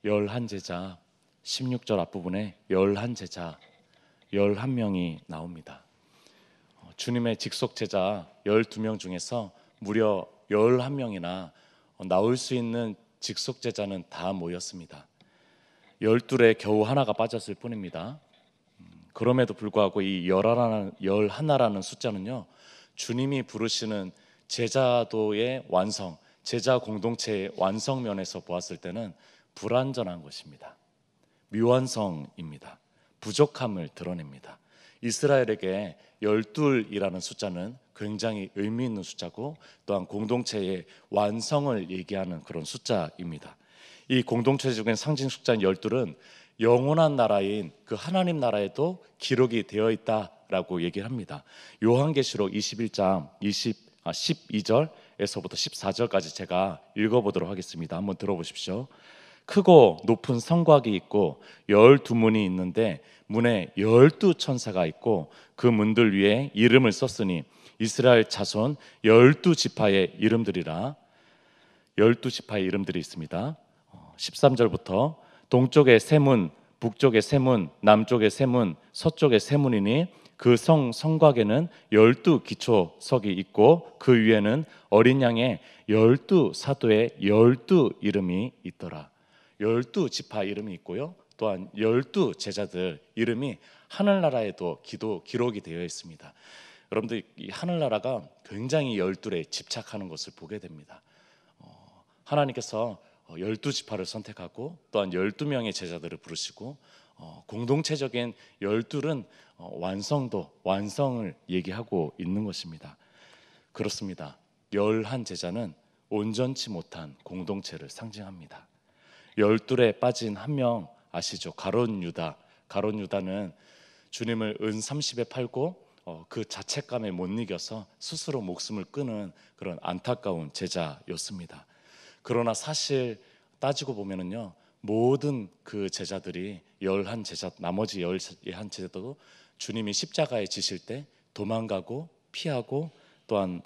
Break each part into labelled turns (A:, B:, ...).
A: 열한 제자 16절 앞부분에 열한 제자 11명이 나옵니다. 주님의 직속 제자 12명 중에서 무려 11명이나 나올 수 있는 직속 제자는 다 모였습니다. 12에 겨우 하나가 빠졌을 뿐입니다. 그럼에도 불구하고 이 열하나라는 숫자는요, 주님이 부르시는 제자도의 완성, 제자 공동체의 완성면에서 보았을 때는 불완전한 것입니다. 미완성입니다. 부족함을 드러냅니다. 이스라엘에게 12이라는 숫자는 굉장히 의미 있는 숫자고 또한 공동체의 완성을 얘기하는 그런 숫자입니다. 이 공동체적인 상징 숫자 12은 영원한 나라인 그 하나님 나라에도 기록이 되어 있다라고 얘기를 합니다. 요한계시록 21장 12절에서부터 14절까지 제가 읽어보도록 하겠습니다. 한번 들어보십시오. 크고 높은 성곽이 있고 12문이 있는데 문에 12천사가 있고 그 문들 위에 이름을 썼으니 이스라엘 자손 12지파의 이름들이라. 12지파의 이름들이 있습니다. 13절부터 동쪽에 세 문, 북쪽에 세 문, 남쪽에 세 문, 서쪽에 세 문이니 그 성곽에는 12기초석이 있고 그 위에는 어린 양의 12사도의 12이름이 있더라. 12지파 이름이 있고요, 또한 12제자들 이름이 하늘나라에도 기록이 되어 있습니다. 여러분들 이 하늘나라가 굉장히 12에 집착하는 것을 보게 됩니다. 하나님께서 12지파를 선택하고 또한 12명의 제자들을 부르시고 공동체적인 12은 완성을 얘기하고 있는 것입니다. 그렇습니다. 11제자는 온전치 못한 공동체를 상징합니다. 12에 빠진 한 명 아시죠? 가룟 유다는 주님을 은 30에 팔고 그 자책감에 못 이겨서 스스로 목숨을 끊은 그런 안타까운 제자였습니다. 그러나 사실 따지고 보면은요, 모든 그 제자들이 11제자, 나머지 11제자도 주님이 십자가에 지실 때 도망가고 피하고 또한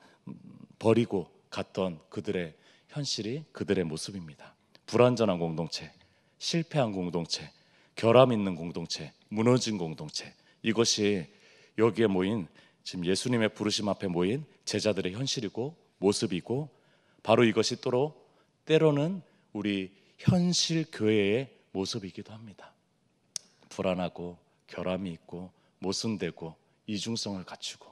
A: 버리고 갔던 그들의 현실이 그들의 모습입니다. 불완전한 공동체, 실패한 공동체, 결함 있는 공동체, 무너진 공동체, 이것이 여기에 모인 지금 예수님의 부르심 앞에 모인 제자들의 현실이고 모습이고, 바로 이것이 때로는 우리 현실 교회의 모습이기도 합니다. 불안하고 결함이 있고 모순되고 이중성을 갖추고,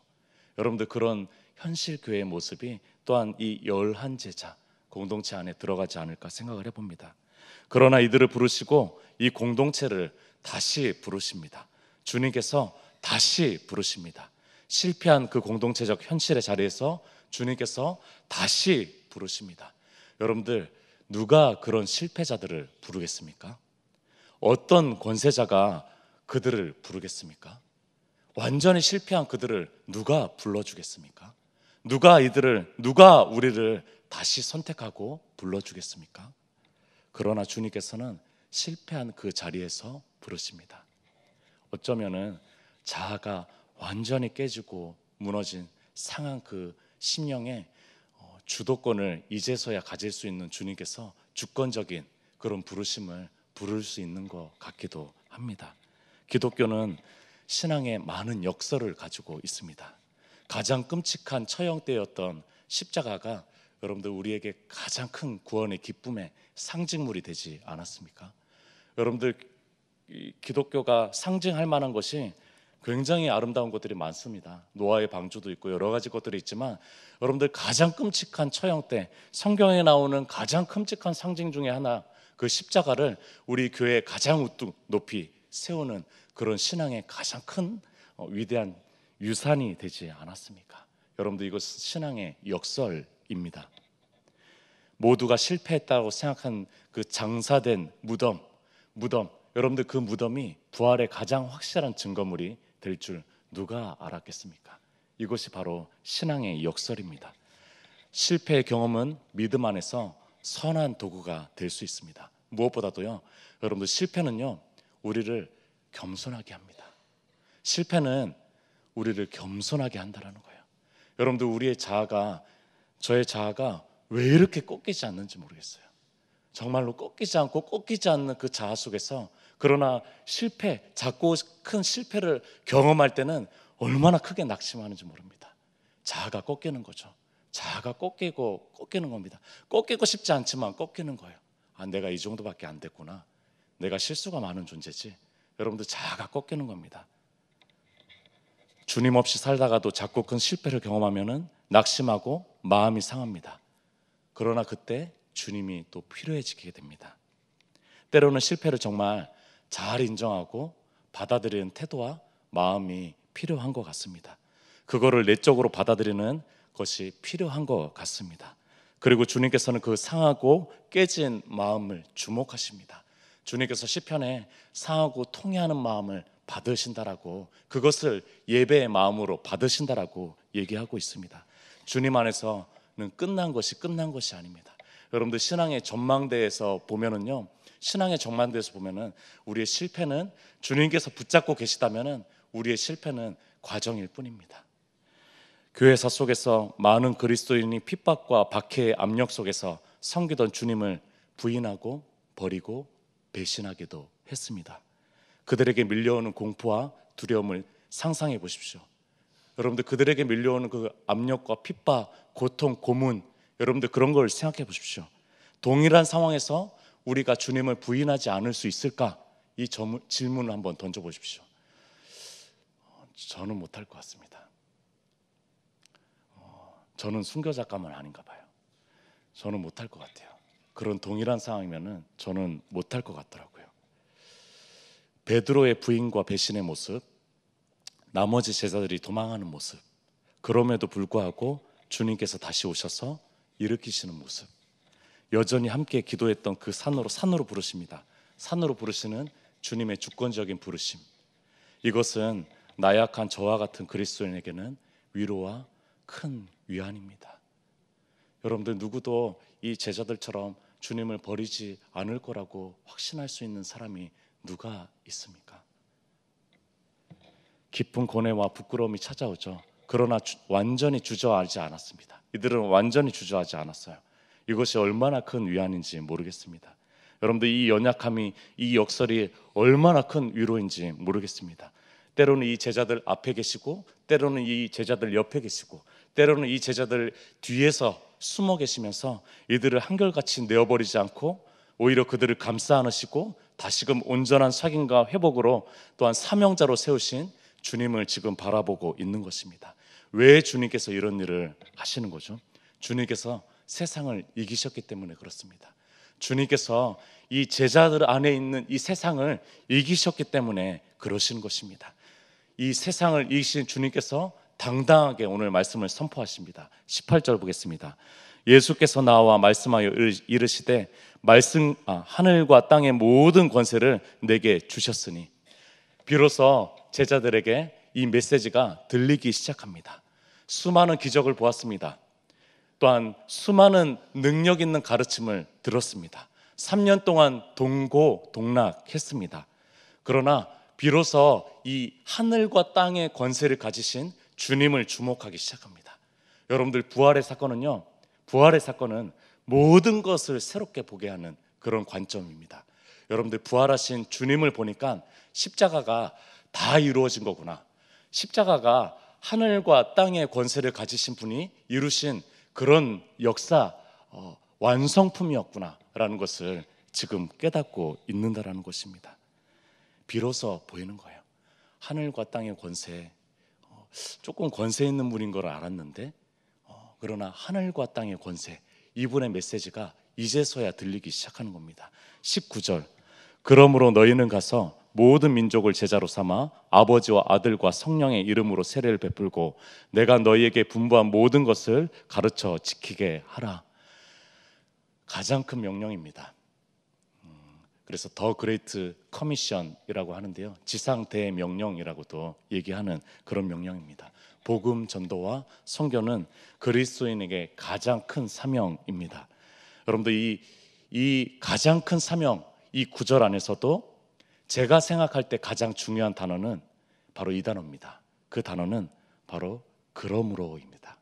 A: 여러분들 그런 현실 교회의 모습이 또한 이 11제자 공동체 안에 들어가지 않을까 생각을 해봅니다. 그러나 이들을 부르시고 이 공동체를 다시 부르십니다. 주님께서 다시 부르십니다. 실패한 그 공동체적 현실의 자리에서 주님께서 다시 부르십니다. 여러분들 누가 그런 실패자들을 부르겠습니까? 어떤 권세자가 그들을 부르겠습니까? 완전히 실패한 그들을 누가 불러주겠습니까? 누가 우리를 다시 선택하고 불러주겠습니까? 그러나 주님께서는 실패한 그 자리에서 부르십니다. 어쩌면은 자아가 완전히 깨지고 무너진 상한 그 심령에 주도권을 이제서야 가질 수 있는 주님께서 주권적인 그런 부르심을 부를 수 있는 것 같기도 합니다. 기독교는 신앙의 많은 역설을 가지고 있습니다. 가장 끔찍한 처형대였던 십자가가 여러분들 우리에게 가장 큰 구원의 기쁨의 상징물이 되지 않았습니까? 여러분들 기독교가 상징할 만한 것이 굉장히 아름다운 것들이 많습니다. 노아의 방주도 있고 여러 가지 것들이 있지만, 여러분들 가장 끔찍한 처형대, 성경에 나오는 가장 끔찍한 상징 중에 하나, 그 십자가를 우리 교회에 가장 우뚝 높이 세우는 그런 신앙의 가장 큰 위대한 유산이 되지 않았습니까? 여러분들 이것은 신앙의 역설입니다. 모두가 실패했다고 생각한 그 장사된 무덤, 여러분들 그 무덤이 부활의 가장 확실한 증거물이 될 줄 누가 알았겠습니까? 이것이 바로 신앙의 역설입니다. 실패의 경험은 믿음 안에서 선한 도구가 될 수 있습니다. 무엇보다도요, 여러분들 실패는요 우리를 겸손하게 합니다. 실패는 우리를 겸손하게 한다는 거예요. 여러분들 저의 자아가 왜 이렇게 꺾이지 않는지 모르겠어요. 정말로 꺾이지 않고 꺾이지 않는 그 자아 속에서, 그러나 실패, 작고 큰 실패를 경험할 때는 얼마나 크게 낙심하는지 모릅니다. 자아가 꺾이는 거죠. 자아가 꺾이는 겁니다. 꺾이고 싶지 않지만 꺾이는 거예요. 내가 이 정도밖에 안 됐구나. 내가 실수가 많은 존재지. 여러분들, 자아가 꺾이는 겁니다. 주님 없이 살다가도 작고 큰 실패를 경험하면은 낙심하고 마음이 상합니다. 그러나 그때 주님이 또 필요해지게 됩니다. 때로는 실패를 정말 잘 인정하고 받아들이는 태도와 마음이 필요한 것 같습니다. 그거를 내적으로 받아들이는 것이 필요한 것 같습니다. 그리고 주님께서는 그 상하고 깨진 마음을 주목하십니다. 주님께서 시편에 상하고 통회하는 마음을 받으신다라고, 그것을 예배의 마음으로 받으신다라고 얘기하고 있습니다. 주님 안에서는 끝난 것이 아닙니다. 여러분들, 신앙의 전망대에서 보면은요, 우리의 실패는, 주님께서 붙잡고 계시다면은 우리의 실패는 과정일 뿐입니다. 교회사 속에서 많은 그리스도인이 핍박과 박해의 압력 속에서 섬기던 주님을 부인하고 버리고 배신하기도 했습니다. 그들에게 밀려오는 공포와 두려움을 상상해 보십시오. 여러분들, 그들에게 밀려오는 그 압력과 핍박, 고통, 고문, 여러분들 그런 걸 생각해 보십시오. 동일한 상황에서 우리가 주님을 부인하지 않을 수 있을까? 이 질문을 한번 던져 보십시오. 저는 못할 것 같습니다. 저는 순교자감은 아닌가 봐요. 저는 못할 것 같아요. 그런 동일한 상황이면은 저는 못할 것 같더라고요. 베드로의 부인과 배신의 모습, 나머지 제자들이 도망하는 모습, 그럼에도 불구하고 주님께서 다시 오셔서 일으키시는 모습, 여전히 함께 기도했던 그 산으로 부르십니다. 산으로 부르시는 주님의 주권적인 부르심, 이것은 나약한 저와 같은 그리스도인에게는 위로와 큰 위안입니다. 여러분들, 누구도 이 제자들처럼 주님을 버리지 않을 거라고 확신할 수 있는 사람이 누가 있습니까? 깊은 고뇌와 부끄러움이 찾아오죠. 그러나 완전히 주저하지 않았습니다. 이들은 완전히 주저하지 않았어요. 이것이 얼마나 큰 위안인지 모르겠습니다. 여러분들, 이 연약함이, 이 역설이 얼마나 큰 위로인지 모르겠습니다. 때로는 이 제자들 앞에 계시고, 때로는 이 제자들 옆에 계시고, 때로는 이 제자들 뒤에서 숨어 계시면서 이들을 한결같이 내어버리지 않고 오히려 그들을 감싸 안으시고 다시금 온전한 확인과 회복으로 또한 사명자로 세우신 주님을 지금 바라보고 있는 것입니다. 왜 주님께서 이런 일을 하시는 거죠? 주님께서 세상을 이기셨기 때문에 그렇습니다. 주님께서 이 제자들 안에 있는 이 세상을 이기셨기 때문에 그러신 것입니다. 이 세상을 이기신 주님께서 당당하게 오늘 말씀을 선포하십니다. 18절 보겠습니다. 예수께서 나와 말씀하여 이르시되 하늘과 땅의 모든 권세를 내게 주셨으니. 비로소 제자들에게 이 메시지가 들리기 시작합니다. 수많은 기적을 보았습니다. 또한 수많은 능력 있는 가르침을 들었습니다. 3년 동안 동고동락했습니다. 그러나 비로소 이 하늘과 땅의 권세를 가지신 주님을 주목하기 시작합니다. 여러분들, 부활의 사건은 모든 것을 새롭게 보게 하는 그런 관점입니다. 여러분들, 부활하신 주님을 보니까 십자가가 다 이루어진 거구나, 십자가가 하늘과 땅의 권세를 가지신 분이 이루신 그런 역사 완성품이었구나 라는 것을 지금 깨닫고 있는다라는 것입니다. 비로소 보이는 거예요. 하늘과 땅의 권세, 조금 권세 있는 분인 걸 알았는데, 그러나 하늘과 땅의 권세, 이분의 메시지가 이제서야 들리기 시작하는 겁니다. 19절, 그러므로 너희는 가서 모든 민족을 제자로 삼아 아버지와 아들과 성령의 이름으로 세례를 베풀고 내가 너희에게 분부한 모든 것을 가르쳐 지키게 하라. 가장 큰 명령입니다. 그래서 더 그레이트 커미션이라고 하는데요, 지상 대명령이라고도 얘기하는 그런 명령입니다. 복음 전도와 선교는 그리스도인에게 가장 큰 사명입니다. 여러분들, 이 가장 큰 사명, 이 구절 안에서도 제가 생각할 때 가장 중요한 단어는 바로 이 단어입니다. 그 단어는 바로 그러므로입니다.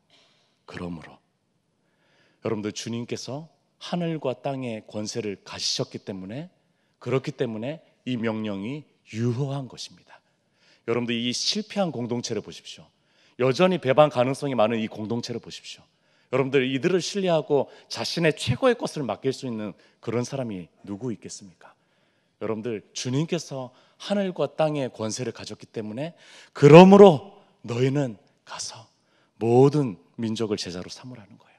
A: 그러므로. 여러분들, 주님께서 하늘과 땅의 권세를 가지셨기 때문에, 그렇기 때문에 이 명령이 유효한 것입니다. 여러분들 이 실패한 공동체를 보십시오. 여전히 배반 가능성이 많은 이 공동체를 보십시오. 여러분들 이들을 신뢰하고 자신의 최고의 것을 맡길 수 있는 그런 사람이 누구 있겠습니까? 여러분들 주님께서 하늘과 땅의 권세를 가졌기 때문에 그러므로 너희는 가서 모든 민족을 제자로 삼으라는 거예요.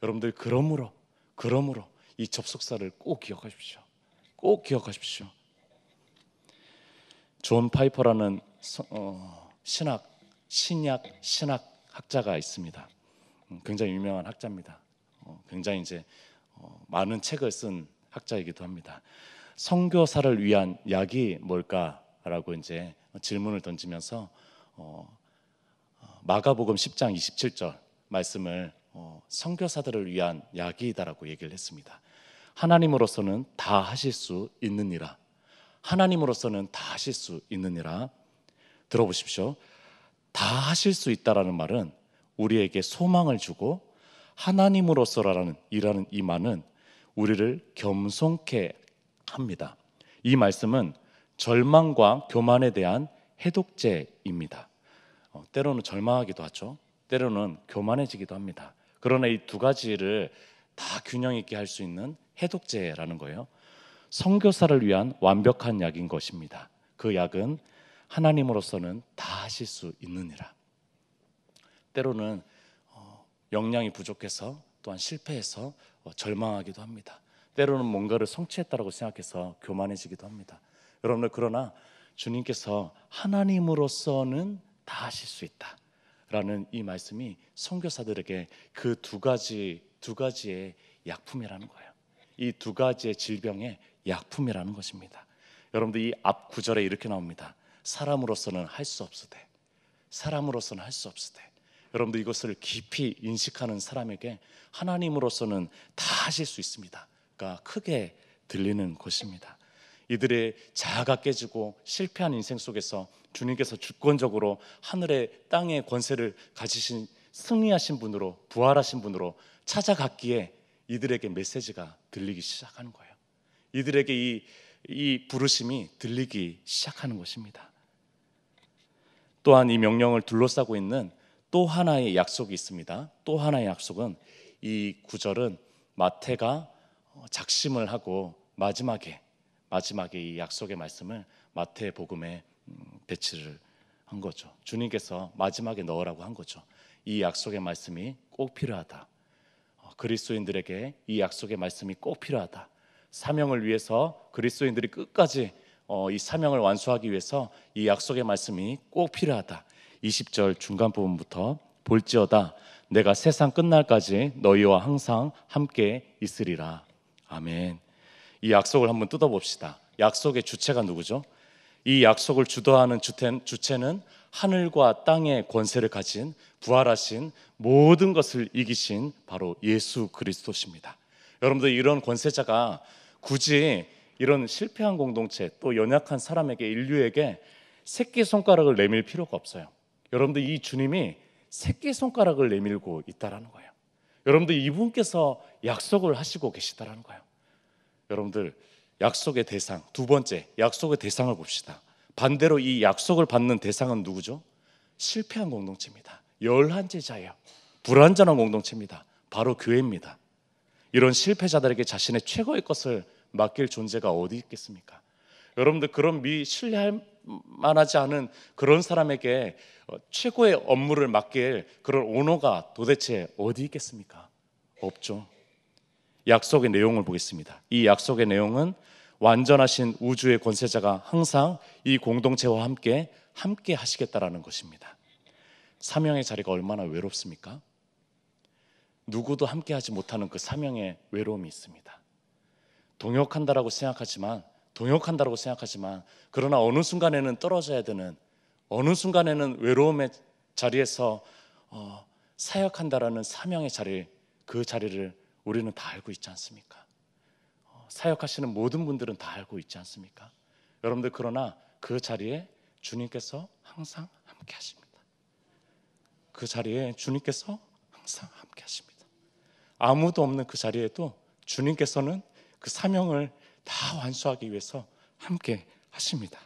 A: 여러분들 그러므로 이 접속사를 꼭 기억하십시오. 꼭 기억하십시오. 존 파이퍼라는 신약 학자가 있습니다. 굉장히 유명한 학자입니다. 굉장히 이제 많은 책을 쓴 학자이기도 합니다. 선교사를 위한 약이 뭘까라고 이제 질문을 던지면서 마가복음 10장 27절 말씀을 선교사들을 위한 약이다라고 얘기를 했습니다. 하나님으로서는 다 하실 수 있느니라. 하나님으로서는 다 하실 수 있느니라. 들어보십시오. 다 하실 수 있다라는 말은 우리에게 소망을 주고, 하나님으로서라는 이라는 이 말은 우리를 겸손케 합니다. 이 말씀은 절망과 교만에 대한 해독제입니다. 때로는 절망하기도 하죠. 때로는 교만해지기도 합니다. 그러나 이 두 가지를 다 균형 있게 할 수 있는 해독제라는 거예요. 선교사를 위한 완벽한 약인 것입니다. 그 약은 하나님으로서는 다 하실 수 있느니라. 때로는 역량이 부족해서, 또한 실패해서 절망하기도 합니다. 때로는 뭔가를 성취했다고 생각해서 교만해지기도 합니다. 여러분들, 그러나 주님께서 하나님으로서는 다 하실 수 있다라는 이 말씀이 선교사들에게 그 두 가지의 약품이라는 거예요. 이 두 가지의 질병의 약품이라는 것입니다. 여러분들 이 앞 구절에 이렇게 나옵니다. 사람으로서는 할 수 없으되, 사람으로서는 할 수 없으되. 여러분들 이것을 깊이 인식하는 사람에게 하나님으로서는 다 하실 수 있습니다 가 크게 들리는 것입니다. 이들의 자아가 깨지고 실패한 인생 속에서 주님께서 주권적으로 하늘의 땅의 권세를 가지신 승리하신 분으로, 부활하신 분으로 찾아갔기에 이들에게 메시지가 들리기 시작하는 거예요. 이들에게 이 부르심이 들리기 시작하는 것입니다. 또한 이 명령을 둘러싸고 있는 또 하나의 약속이 있습니다. 또 하나의 약속은, 이 구절은 마태가 작심을 하고 마지막에 이 약속의 말씀을 마태복음에 배치를 한 거죠. 주님께서 마지막에 넣으라고 한 거죠. 이 약속의 말씀이 꼭 필요하다. 그리스도인들에게 이 약속의 말씀이 꼭 필요하다. 사명을 위해서 그리스도인들이 끝까지 이 사명을 완수하기 위해서 이 약속의 말씀이 꼭 필요하다. 20절 중간 부분부터 볼지어다 내가 세상 끝날까지 너희와 항상 함께 있으리라. 아멘. 이 약속을 한번 뜯어봅시다. 약속의 주체가 누구죠? 이 약속을 주도하는 주체는 하늘과 땅의 권세를 가진, 부활하신, 모든 것을 이기신 바로 예수 그리스도십니다. 여러분들, 이런 권세자가 굳이 이런 실패한 공동체, 또 연약한 사람에게, 인류에게 새끼손가락을 내밀 필요가 없어요. 여러분들, 이 주님이 새끼손가락을 내밀고 있다라는 거예요. 여러분들, 이분께서 약속을 하시고 계시다라는 거예요. 여러분들, 약속의 대상, 두 번째 약속의 대상을 봅시다. 반대로 이 약속을 받는 대상은 누구죠? 실패한 공동체입니다. 열한 제자예요. 불완전한 공동체입니다. 바로 교회입니다. 이런 실패자들에게 자신의 최고의 것을 맡길 존재가 어디 있겠습니까? 여러분들, 그런 신뢰할 만하지 않은 그런 사람에게 최고의 업무를 맡길 그런 오너가 도대체 어디 있겠습니까? 없죠. 약속의 내용을 보겠습니다. 이 약속의 내용은 완전하신 우주의 권세자가 항상 이 공동체와 함께 하시겠다라는 것입니다. 사명의 자리가 얼마나 외롭습니까? 누구도 함께 하지 못하는 그 사명의 외로움이 있습니다. 동역한다라고 생각하지만 그러나 어느 순간에는 떨어져야 되는, 어느 순간에는 외로움의 자리에서 사역한다라는 사명의 자리, 그 자리를 우리는 다 알고 있지 않습니까? 사역하시는 모든 분들은 다 알고 있지 않습니까? 여러분들, 그러나 그 자리에 주님께서 항상 함께 하십니다. 그 자리에 주님께서 항상 함께 하십니다. 아무도 없는 그 자리에도 주님께서는 그 사명을 다 완수하기 위해서 함께 하십니다.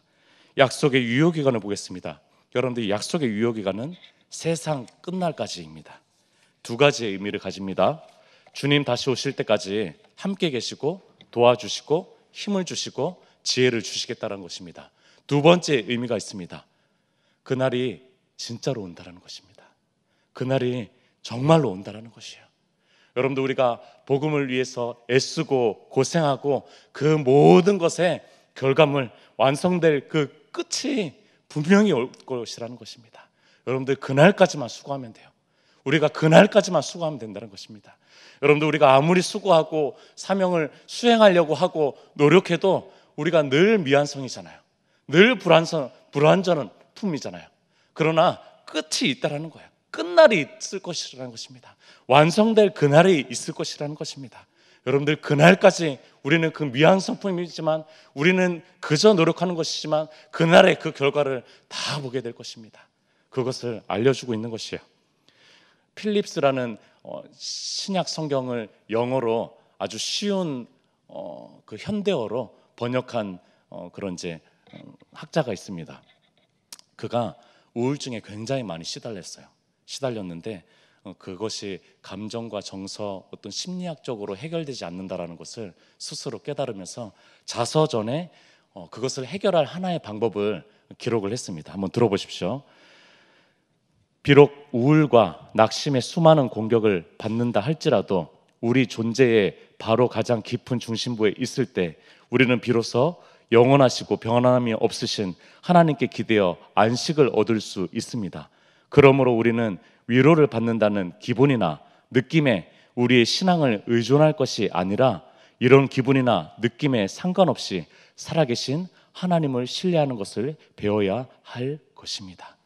A: 약속의 유효기간을 보겠습니다. 여러분들, 약속의 유효기간은 세상 끝날까지입니다. 두 가지의 의미를 가집니다. 주님 다시 오실 때까지 함께 계시고 도와주시고 힘을 주시고 지혜를 주시겠다는 것입니다. 두 번째 의미가 있습니다. 그날이 진짜로 온다는 것입니다. 그날이 정말로 온다는 것이에요. 여러분들, 우리가 복음을 위해서 애쓰고 고생하고 그 모든 것의 결과물, 완성될 그 끝이 분명히 올 것이라는 것입니다. 여러분들, 그날까지만 수고하면 돼요. 우리가 그날까지만 수고하면 된다는 것입니다. 여러분들, 우리가 아무리 수고하고 사명을 수행하려고 하고 노력해도 우리가 늘 미완성이잖아요. 늘 불완전한 품이잖아요. 그러나 끝이 있다라는 거예요. 끝날이 있을 것이라는 것입니다. 완성될 그날이 있을 것이라는 것입니다. 여러분들, 그날까지 우리는 그 미완성품이지만, 우리는 그저 노력하는 것이지만 그날의 그 결과를 다 보게 될 것입니다. 그것을 알려주고 있는 것이에요. 필립스라는 신약 성경을 영어로 아주 쉬운 그 현대어로 번역한 그런 학자가 있습니다. 그가 우울증에 굉장히 많이 시달렸는데 그것이 감정과 정서, 어떤 심리학적으로 해결되지 않는다라는 것을 스스로 깨달으면서 자서전에 그것을 해결할 하나의 방법을 기록을 했습니다. 한번 들어보십시오. 비록 우울과 낙심의 수많은 공격을 받는다 할지라도 우리 존재의 바로 가장 깊은 중심부에 있을 때 우리는 비로소 영원하시고 변함이 없으신 하나님께 기대어 안식을 얻을 수 있습니다. 그러므로 우리는 위로를 받는다는 기분이나 느낌에 우리의 신앙을 의존할 것이 아니라 이런 기분이나 느낌에 상관없이 살아계신 하나님을 신뢰하는 것을 배워야 할 것입니다.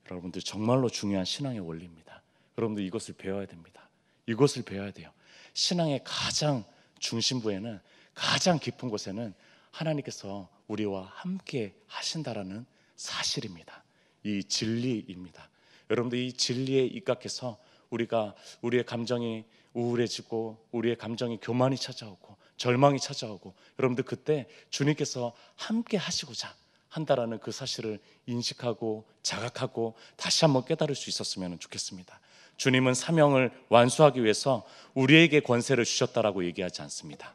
A: 여러분들, 정말로 중요한 신앙의 원리입니다. 여러분들, 이것을 배워야 됩니다. 이것을 배워야 돼요. 신앙의 가장 중심부에는, 가장 깊은 곳에는 하나님께서 우리와 함께 하신다라는 사실입니다. 이 진리입니다. 여러분들, 이 진리에 입각해서 우리의 감정이 우울해지고 우리의 감정이 교만이 찾아오고 절망이 찾아오고, 여러분들 그때 주님께서 함께 하시고자 한다라는 그 사실을 인식하고 자각하고 다시 한번 깨달을 수 있었으면 좋겠습니다. 주님은 사명을 완수하기 위해서 우리에게 권세를 주셨다라고 얘기하지 않습니다.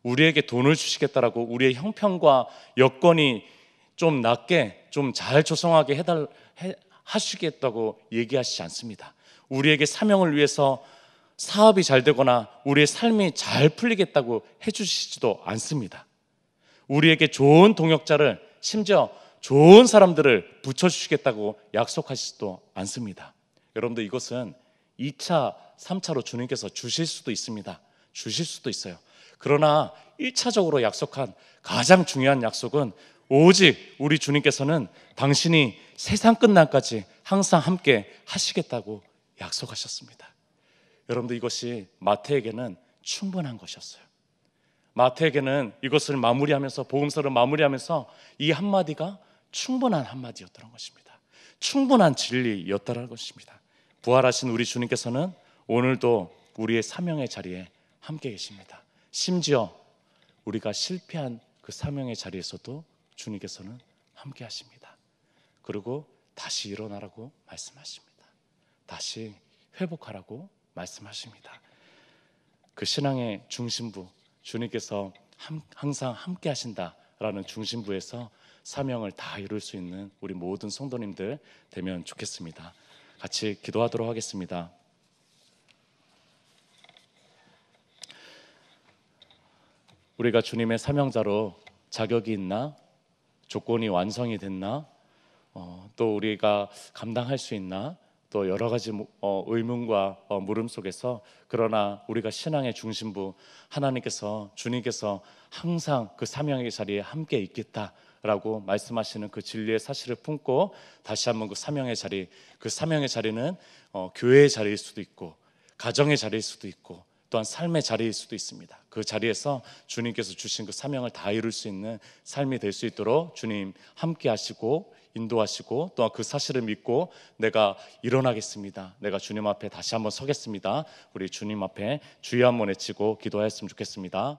A: 우리에게 돈을 주시겠다라고 우리의 형편과 여건이 좀 낫게, 좀 잘 조성하게 하시겠다고 얘기하시지 않습니다. 우리에게 사명을 위해서 사업이 잘 되거나 우리의 삶이 잘 풀리겠다고 해주시지도 않습니다. 우리에게 좋은 동역자를, 심지어 좋은 사람들을 붙여주시겠다고 약속하시지도 않습니다. 여러분들, 이것은 2차, 3차로 주님께서 주실 수도 있습니다. 주실 수도 있어요. 그러나 1차적으로 약속한 가장 중요한 약속은 오직 우리 주님께서는 당신이 세상 끝날까지 항상 함께 하시겠다고 약속하셨습니다. 여러분들, 이것이 마태에게는 충분한 것이었어요. 마태에게는 이것을 마무리하면서, 복음서를 마무리하면서 이 한마디가 충분한 한마디였다는 것입니다. 충분한 진리였다는 것입니다. 부활하신 우리 주님께서는 오늘도 우리의 사명의 자리에 함께 계십니다. 심지어 우리가 실패한 그 사명의 자리에서도 주님께서는 함께 하십니다. 그리고 다시 일어나라고 말씀하십니다. 다시 회복하라고 말씀하십니다. 그 신앙의 중심부, 주님께서 항상 함께 하신다라는 중심부에서 사명을 다 이룰 수 있는 우리 모든 성도님들 되면 좋겠습니다. 같이 기도하도록 하겠습니다. 우리가 주님의 사명자로 자격이 있나? 조건이 완성이 됐나? 또 우리가 감당할 수 있나? 또 여러 가지 의문과 물음 속에서, 그러나 우리가 신앙의 중심부, 하나님께서, 주님께서 항상 그 사명의 자리에 함께 있겠다라고 말씀하시는 그 진리의 사실을 품고 다시 한번 그 사명의 자리, 그 사명의 자리는 교회의 자리일 수도 있고 가정의 자리일 수도 있고 또한 삶의 자리일 수도 있습니다. 그 자리에서 주님께서 주신 그 사명을 다 이룰 수 있는 삶이 될 수 있도록 주님 함께 하시고 인도하시고, 또한 그 사실을 믿고 내가 일어나겠습니다, 내가 주님 앞에 다시 한번 서겠습니다, 우리 주님 앞에 주여 한번 외치고 기도하였으면 좋겠습니다.